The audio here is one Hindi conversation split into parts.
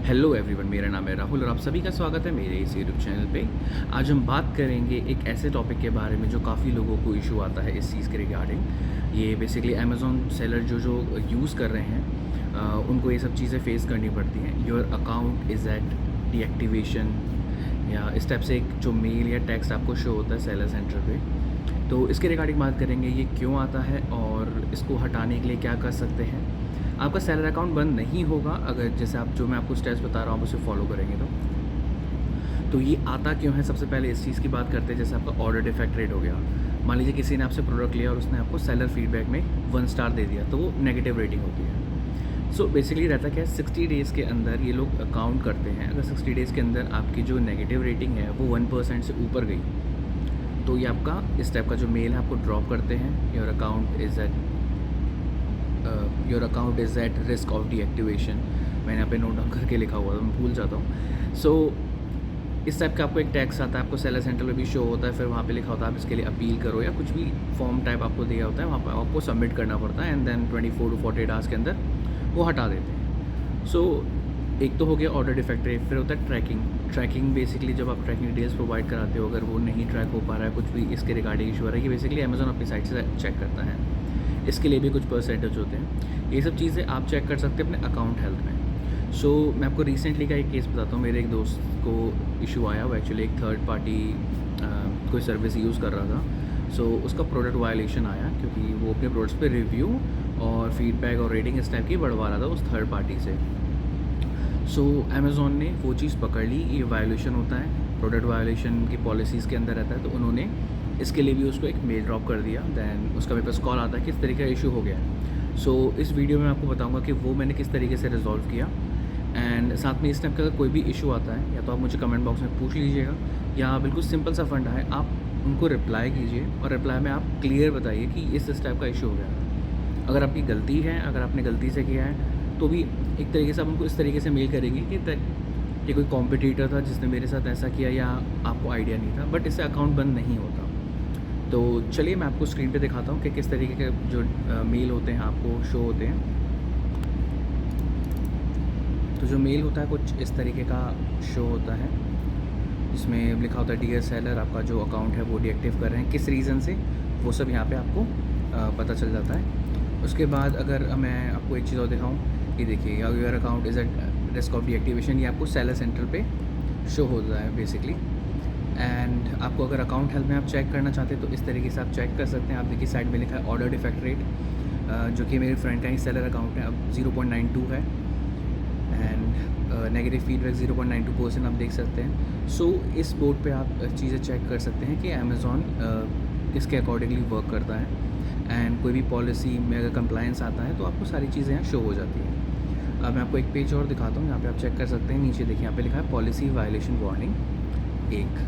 हेलो एवरीवन, मेरा नाम है राहुल और आप सभी का स्वागत है मेरे इस यूट्यूब चैनल पे। आज हम बात करेंगे एक ऐसे टॉपिक के बारे में जो काफ़ी लोगों को इशू आता है इस चीज़ के रिगार्डिंग। ये बेसिकली अमेज़ॉन सेलर जो यूज़ कर रहे हैं उनको ये सब चीज़ें फेस करनी पड़ती हैं। Your account is at deactivation या इस टाइप से एक जो मेल या टेक्स्ट आपको शो होता है सेलर सेंटर पे, तो इसके रिगार्डिंग बात करेंगे ये क्यों आता है और इसको हटाने के लिए क्या कर सकते हैं। आपका सेलर अकाउंट बंद नहीं होगा अगर जैसे आप जो मैं आपको स्टेप्स बता रहा हूँ आप उसे फॉलो करेंगे तो ये आता क्यों है। सबसे पहले इस चीज़ की बात करते हैं। जैसे आपका ऑर्डर डिफेक्ट रेट हो गया, मान लीजिए किसी ने आपसे प्रोडक्ट लिया और उसने आपको सेलर फीडबैक में 1 स्टार दे दिया, तो वो नेगेटिव रेटिंग होती है। सो बेसिकली रहता क्या है, 60 डेज़ के अंदर ये लोग अकाउंट करते हैं। अगर 60 डेज़ के अंदर आपकी जो नेगेटिव रेटिंग है वो 1% से ऊपर गई तो ये आपका इस टाइप का जो मेल है आपको ड्रॉप करते हैं। Your account is at risk of deactivation. मैंने यहाँ पे नोट डाउन करके लिखा हुआ था, मैं भूल जाता हूँ। सो इस टाइप का आपको एक टैक्स आता है, आपको सेलर सेंटर में भी शो होता है, फिर वहाँ पे लिखा होता है आप इसके लिए अपील करो या कुछ भी फॉर्म टाइप आपको दिया होता है, वहाँ पर आपको सबमिट करना पड़ता है एंड देन 24 to 48 आवर्स के अंदर वो हटा देते हैं। सो एक तो हो गया ऑर्डर डिफेक्ट रेट, फिर होता है ट्रैकिंग बेसिकली जब आप ट्रैकिंग डिटेल्स प्रोवाइड कराते हो, अगर वो नहीं ट्रैक हो पा रहा है, कुछ भी इसके रिगार्डिंग इशू आ रहा है, ये बेसिकली अमेज़ॉन अपनी साइट से चेक करता है। इसके लिए भी कुछ परसेंटेज होते हैं। ये सब चीज़ें आप चेक कर सकते हैं अपने अकाउंट हेल्थ में। सो मैं आपको रिसेंटली का एक केस बताता हूँ। मेरे एक दोस्त को इशू आया, वो एक्चुअली एक थर्ड पार्टी कोई सर्विस यूज़ कर रहा था। सो उसका प्रोडक्ट वायलेशन आया क्योंकि वो अपने प्रोडक्ट्स पे रिव्यू और फीडबैक और रेटिंग इस टाइप की बढ़वा रहा था उस थर्ड पार्टी से। सो अमेज़ॉन ने वो चीज़ पकड़ ली, ये वायलेशन होता है, प्रोडक्ट वायलेशन की पॉलिसीज़ के अंदर रहता है, तो उन्होंने इसके लिए भी उसको एक मेल ड्रॉप कर दिया। दैन उसका मेरे पास कॉल आता है किस तरीके का इशू हो गया है। सो इस वीडियो में आपको बताऊंगा कि वो मैंने किस तरीके से रिजॉल्व किया एंड साथ में इस टाइप का अगर कोई भी इशू आता है या तो आप मुझे कमेंट बॉक्स में पूछ लीजिएगा या बिल्कुल सिंपल सा फंडा है, आप उनको रिप्लाई कीजिए और रिप्लाई में आप क्लियर बताइए कि इस टाइप का इशू हो गया। अगर आपकी गलती है, अगर आपने गलती से किया है तो भी एक तरीके से आप उनको इस तरीके से मेल करेंगे कि ये कोई कॉम्पिटिटर था जिसने मेरे साथ ऐसा किया या आपको आइडिया नहीं था, बट इससे अकाउंट बंद नहीं होता। तो चलिए मैं आपको स्क्रीन पे दिखाता हूँ कि किस तरीके के जो मेल होते हैं आपको शो होते हैं। तो जो मेल होता है कुछ इस तरीके का शो होता है, जिसमें लिखा होता है डियर सेलर, आपका जो अकाउंट है वो डीएक्टिव कर रहे हैं, किस रीज़न से, वो सब यहाँ पे आपको पता चल जाता है। उसके बाद अगर मैं आपको एक चीज़ और दिखाऊँ, ये देखिए your account is at risk of deactivation, ये आपको सेलर सेंटर पे शो होता है बेसिकली। एंड आपको अगर अकाउंट हेल्थ में आप चेक करना चाहते हैं तो इस तरीके से आप चेक कर सकते हैं। आप देखिए साइड में लिखा है ऑर्डर डिफेक्ट रेट, जो कि मेरे फ्रेंड का ही सेलर अकाउंट है, अब 0.92 है एंड नेगेटिव फीडबैक 0.92% आप देख सकते हैं। सो इस बोर्ड पे आप चीज़ें चेक कर सकते हैं कि अमेज़ॉन इसके अकॉर्डिंगली वर्क करता है एंड कोई भी पॉलिसी में अगर कंप्लायंस आता है तो आपको सारी चीज़ें यहाँ शो हो जाती हैं। अब मैं आपको एक पेज और दिखाता हूँ, यहाँ पे आप चेक कर सकते हैं। नीचे देखिए यहाँ पे लिखा है पॉलिसी वायलेशन वार्निंग 1,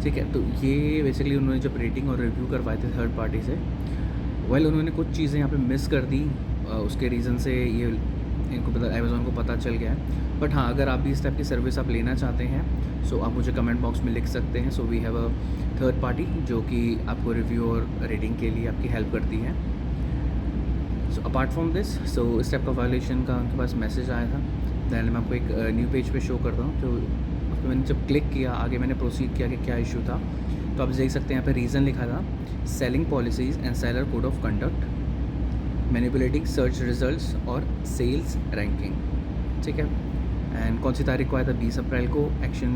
ठीक है। तो ये बेसिकली उन्होंने जब रेटिंग और रिव्यू करवाए थे थर्ड पार्टी से, उन्होंने कुछ चीज़ें यहाँ पे मिस कर दी, उसके रीज़न से ये इनको पता, अमेज़ॉन को पता चल गया है। बट हाँ, अगर आप भी इस टाइप की सर्विस आप लेना चाहते हैं सो आप मुझे कमेंट बॉक्स में लिख सकते हैं। So we have a third party जो कि आपको रिव्यू और रेटिंग के लिए आपकी हेल्प करती है। सो अपार्ट फ्रॉम दिस, सो इस टाइप का वायलेशन का उनके पास मैसेज आया था। दैन मैं आपको एक न्यू पेज पे शो करता हूँ। तो उस पर मैंने जब क्लिक किया, आगे मैंने प्रोसीड किया कि क्या इशू था, तो आप देख सकते हैं यहाँ पे रीज़न लिखा था selling policies and seller code of conduct, manipulating search results और सेल्स रैंकिंग, ठीक है। एंड कौन सी तारीख को आया था, 20 अप्रैल को एक्शन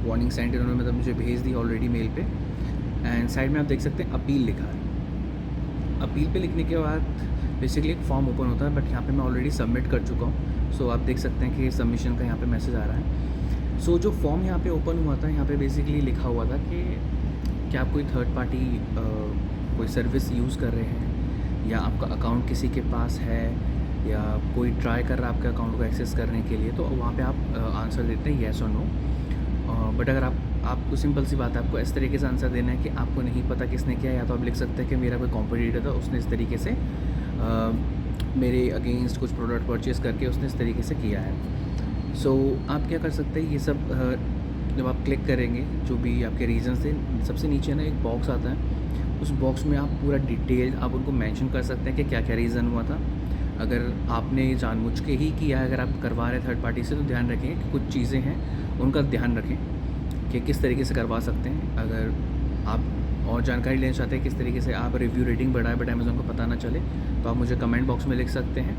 वार्निंग सेंड इन्होंने मतलब मुझे भेज दी ऑलरेडी मेल पे। एंड साइड में आप देख सकते हैं अपील लिखा है। अपील पे लिखने के बाद बेसिकली एक फॉर्म ओपन होता है, बट यहाँ पे मैं ऑलरेडी सबमिट कर चुका हूँ। सो आप देख सकते हैं कि सबमिशन का यहाँ पे मैसेज आ रहा है। सो जो फॉर्म यहाँ पे ओपन हुआ था, यहाँ पे बेसिकली लिखा हुआ था कि क्या आप कोई थर्ड पार्टी कोई सर्विस यूज़ कर रहे हैं या आपका अकाउंट किसी के पास है या कोई ट्राई कर रहा है आपके अकाउंट को एक्सेस करने के लिए, तो वहाँ पे आप आंसर देते हैं येस और नो। बट अगर आपको सिंपल सी बात है, आपको इस तरीके से आंसर देना है कि आपको नहीं पता किसने किया, या तो आप लिख सकते हैं कि मेरा कोई कॉम्पिटिटर था, उसने इस तरीके से मेरे अगेंस्ट कुछ प्रोडक्ट परचेज़ करके उसने इस तरीके से किया है। सो आप क्या कर सकते हैं, ये सब जब आप क्लिक करेंगे जो भी आपके रीज़न थे, सबसे नीचे ना एक बॉक्स आता है, उस बॉक्स में आप पूरा डिटेल आप उनको मेंशन कर सकते हैं कि क्या क्या रीज़न हुआ था। अगर आपने जानबूझ के ही किया है, अगर आप करवा रहे हैं थर्ड पार्टी से, तो ध्यान रखें कि कुछ चीज़ें हैं उनका ध्यान रखें कि किस तरीके से करवा सकते हैं। अगर आप और जानकारी लेना चाहते हैं किस तरीके से आप रिव्यू रेटिंग बढ़ाएं बट अमेज़ॉन को पता ना चले, तो आप मुझे कमेंट बॉक्स में लिख सकते हैं।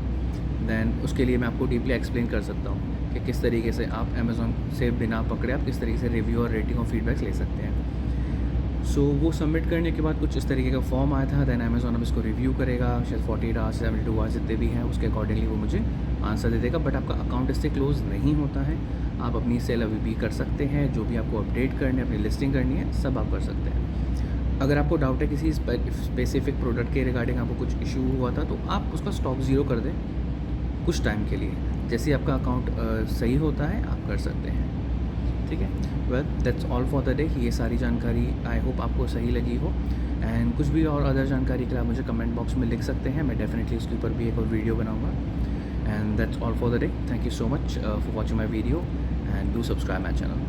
दैन उसके लिए मैं आपको डीपली एक्सप्लेन कर सकता हूँ कि किस तरीके से आप अमेज़ॉन से बिना पकड़े आप किस तरीके से रिव्यू और रेटिंग और फीडबैक्स ले सकते हैं। सो वो सबमिट करने के बाद कुछ इस तरीके का फॉर्म आया था। दैन अमेज़ॉन अब इसको रिव्यू करेगा, शायद 48 आवर्स 72 आवर्स जितने भी हैं उसके अकॉर्डिंगली वो मुझे आंसर दे देगा। बट आपका अकाउंट इससे क्लोज़ नहीं होता है, आप अपनी सेल अभी भी कर सकते हैं, जो भी आपको अपडेट करने अपनी लिस्टिंग करनी है सब आप कर सकते हैं। अगर आपको डाउट है किसी स्पेसिफिक प्रोडक्ट के रिगार्डिंग आपको कुछ इशू हुआ था, तो आप उसका स्टॉक ज़ीरो कर दें कुछ टाइम के लिए। जैसे आपका अकाउंट सही होता है आप कर सकते हैं, ठीक है। Well that's all for the day. ये सारी जानकारी आई होप आपको सही लगी हो। एंड कुछ भी और अदर जानकारी के लिए आप मुझे कमेंट बॉक्स में लिख सकते हैं, मैं डेफिनेटली उसके ऊपर भी एक और वीडियो बनाऊँगा। And that's all for the day. Thank you so much for watching my video and do subscribe my channel.